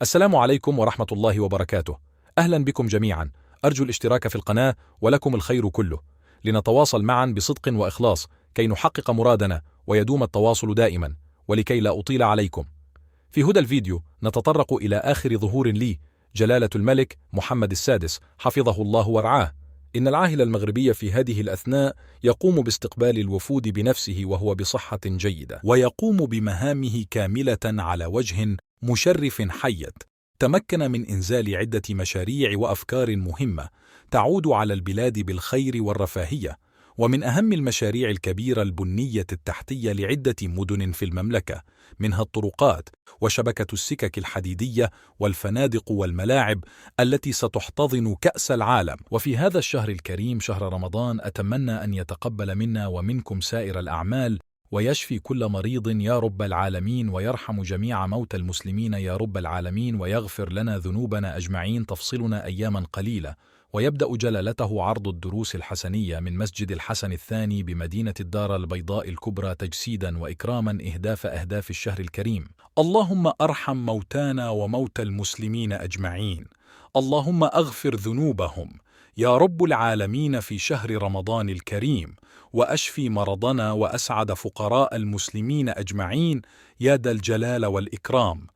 السلام عليكم ورحمة الله وبركاته. أهلا بكم جميعا، أرجو الاشتراك في القناة ولكم الخير كله، لنتواصل معا بصدق وإخلاص كي نحقق مرادنا ويدوم التواصل دائما. ولكي لا أطيل عليكم، في هدى الفيديو نتطرق إلى آخر ظهور لي جلالة الملك محمد السادس حفظه الله ورعاه. إن العاهل المغربي في هذه الأثناء يقوم باستقبال الوفود بنفسه وهو بصحة جيدة، ويقوم بمهامه كاملة على وجه مشرف حيّ. تمكن من إنزال عدة مشاريع وأفكار مهمة تعود على البلاد بالخير والرفاهية، ومن أهم المشاريع الكبيرة البنية التحتية لعدة مدن في المملكة، منها الطرقات وشبكة السكك الحديدية والفنادق والملاعب التي ستحتضن كأس العالم. وفي هذا الشهر الكريم شهر رمضان أتمنى أن يتقبل منا ومنكم سائر الأعمال، ويشفي كل مريض يا رب العالمين، ويرحم جميع موتى المسلمين يا رب العالمين، ويغفر لنا ذنوبنا أجمعين. تفصلنا أياما قليلة، ويبدأ جلالته عرض الدروس الحسنية من مسجد الحسن الثاني بمدينة الدار البيضاء الكبرى، تجسيدا وإكراما إهداف أهداف الشهر الكريم. اللهم أرحم موتانا وموتى المسلمين أجمعين، اللهم أغفر ذنوبهم يا رب العالمين في شهر رمضان الكريم، وأشفي مرضنا وأسعد فقراء المسلمين أجمعين يا ذا الجلال والإكرام.